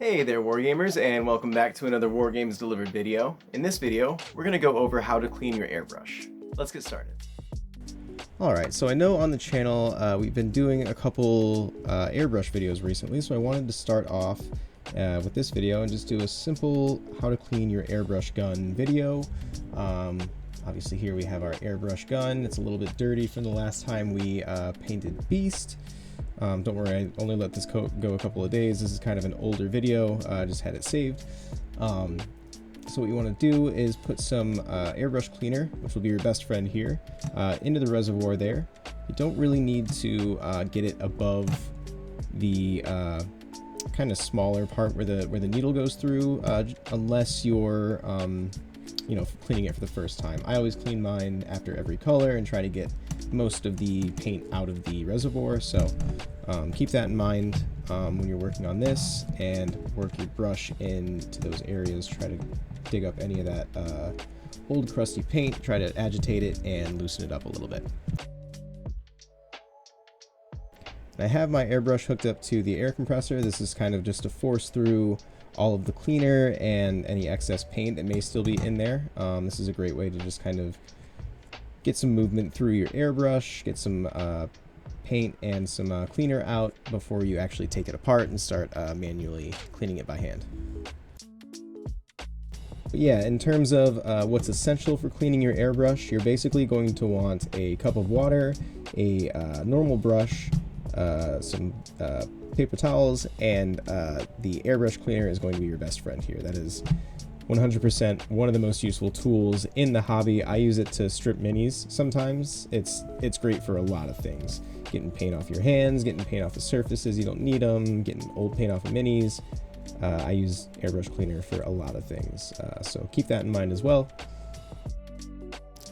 Hey there Wargamers, and welcome back to another Wargames Delivered video. In this video, we're going to go over how to clean your airbrush. Let's get started. Alright, so I know on the channel we've been doing a couple airbrush videos recently, so I wanted to start off with this video and just do a simple how to clean your airbrush gun video. Obviously here we have our airbrush gun. It's a little bit dirty from the last time we painted Beast. Don't worry, I only let this go a couple of days. This is kind of an older video, I just had it saved. So what you want to do is put some airbrush cleaner, which will be your best friend here, into the reservoir there. You don't really need to get it above the kind of smaller part where the needle goes through, unless you're cleaning it for the first time. I always clean mine after every color and try to get most of the paint out of the reservoir, so keep that in mind when you're working on this, and work your brush into those areas. Try to dig up any of that old crusty paint, try to agitate it and loosen it up a little bit. I have my airbrush hooked up to the air compressor. This is kind of just to force through all of the cleaner and any excess paint that may still be in there. This is a great way to just kind of get some movement through your airbrush, get some paint and some cleaner out before you actually take it apart and start manually cleaning it by hand. But yeah, in terms of what's essential for cleaning your airbrush, you're basically going to want a cup of water, a normal brush, some paper towels, and the airbrush cleaner is going to be your best friend here. That is 100% one of the most useful tools in the hobby. I use it to strip minis sometimes. It's great for a lot of things. Getting paint off your hands, getting paint off the surfaces you don't need them, getting old paint off of minis. I use airbrush cleaner for a lot of things, so keep that in mind as well.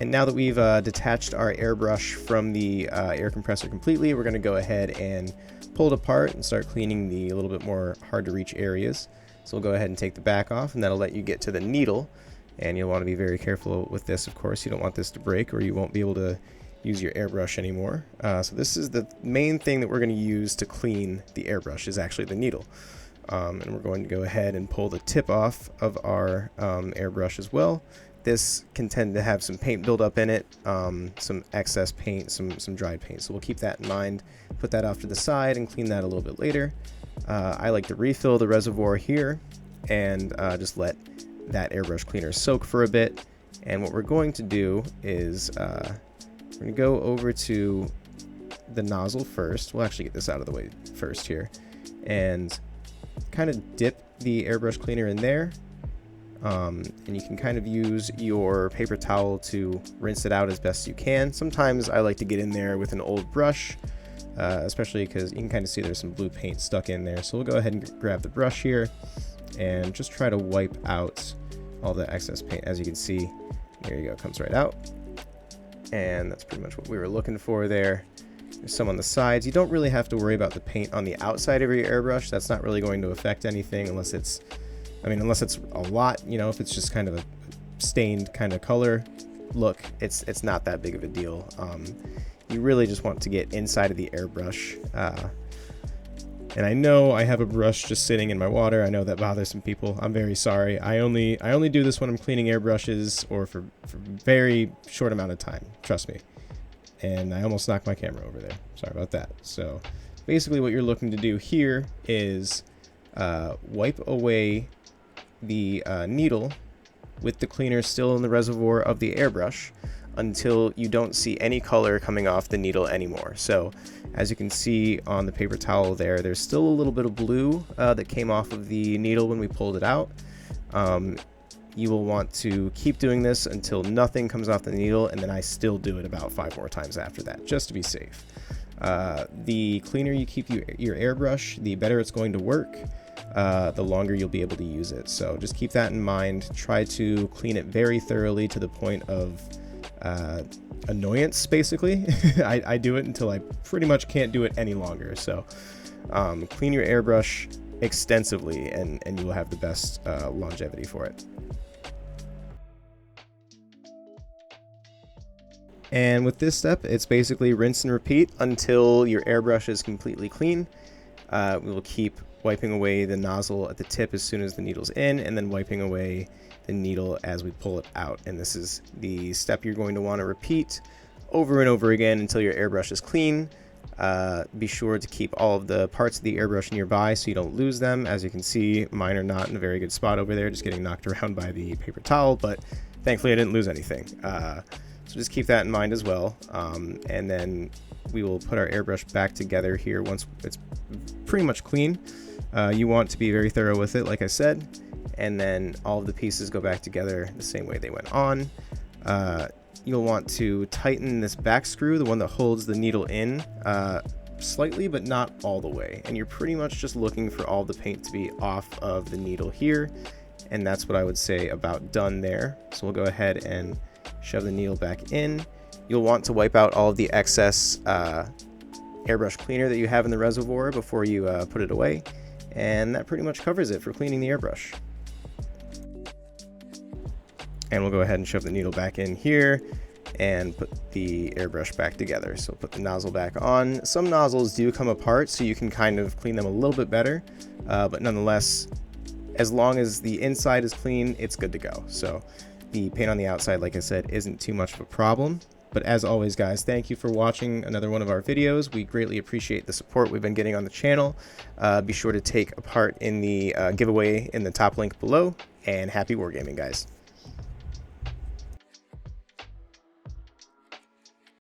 And now that we've detached our airbrush from the air compressor completely, we're going to go ahead and pull it apart and start cleaning the little bit more hard to reach areas. So we'll go ahead and take the back off, and that'll let you get to the needle. And you'll want to be very careful with this, of course. You don't want this to break, or you won't be able to use your airbrush anymore. So this is the main thing that we're going to use to clean the airbrush, is actually the needle. And we're going to go ahead and pull the tip off of our airbrush as well. This can tend to have some paint buildup in it, some excess paint, some dried paint. So we'll keep that in mind, put that off to the side and clean that a little bit later. I like to refill the reservoir here and just let that airbrush cleaner soak for a bit. And what we're going to do is we're going to go over to the nozzle first. We'll actually get this out of the way first here, and kind of dip the airbrush cleaner in there. And you can kind of use your paper towel to rinse it out as best you can. Sometimes I like to get in there with an old brush, especially because you can kind of see there's some blue paint stuck in there. So we'll go ahead and grab the brush here and just try to wipe out all the excess paint. As you can see, there you go, it comes right out. And that's pretty much what we were looking for there. There's some on the sides. You don't really have to worry about the paint on the outside of your airbrush. That's not really going to affect anything unless it's a lot, if it's just kind of a stained kind of color look, it's not that big of a deal. You really just want to get inside of the airbrush. And I know I have a brush just sitting in my water. I know that bothers some people. I'm very sorry. I only do this when I'm cleaning airbrushes or for very short amount of time. Trust me. And I almost knocked my camera over there. Sorry about that. So basically what you're looking to do here is wipe away the needle with the cleaner still in the reservoir of the airbrush until you don't see any color coming off the needle anymore. So as you can see on the paper towel there's still a little bit of blue that came off of the needle when we pulled it out. You will want to keep doing this until nothing comes off the needle, and then I still do it about 5 more times after that, just to be safe. The cleaner you keep your airbrush, the better it's going to work. The longer you'll be able to use it. So just keep that in mind. Try to clean it very thoroughly to the point of annoyance, basically. I do it until I pretty much can't do it any longer. So clean your airbrush extensively, and you will have the best longevity for it. And with this step, it's basically rinse and repeat until your airbrush is completely clean. We will keep wiping away the nozzle at the tip as soon as the needle's in, and then wiping away the needle as we pull it out. And this is the step you're going to want to repeat over and over again until your airbrush is clean. Be sure to keep all of the parts of the airbrush nearby so you don't lose them. As you can see, mine are not in a very good spot over there, just getting knocked around by the paper towel, but thankfully I didn't lose anything. So just keep that in mind as well. And then we will put our airbrush back together here once it's pretty much clean. You want to be very thorough with it, like I said, and then all of the pieces go back together the same way they went on. You'll want to tighten this back screw, the one that holds the needle in, slightly but not all the way, and you're pretty much just looking for all the paint to be off of the needle here, and that's what I would say about done there. So we'll go ahead and shove the needle back in. You'll want to wipe out all of the excess airbrush cleaner that you have in the reservoir before you put it away, and that pretty much covers it for cleaning the airbrush. And we'll go ahead and shove the needle back in here and put the airbrush back together. So put the nozzle back on. Some nozzles do come apart, so you can kind of clean them a little bit better, but nonetheless, as long as the inside is clean, it's good to go. So the paint on the outside, like I said, isn't too much of a problem. But as always, guys, thank you for watching another one of our videos. We greatly appreciate the support we've been getting on the channel. Be sure to take a part in the giveaway in the top link below, and happy wargaming, guys.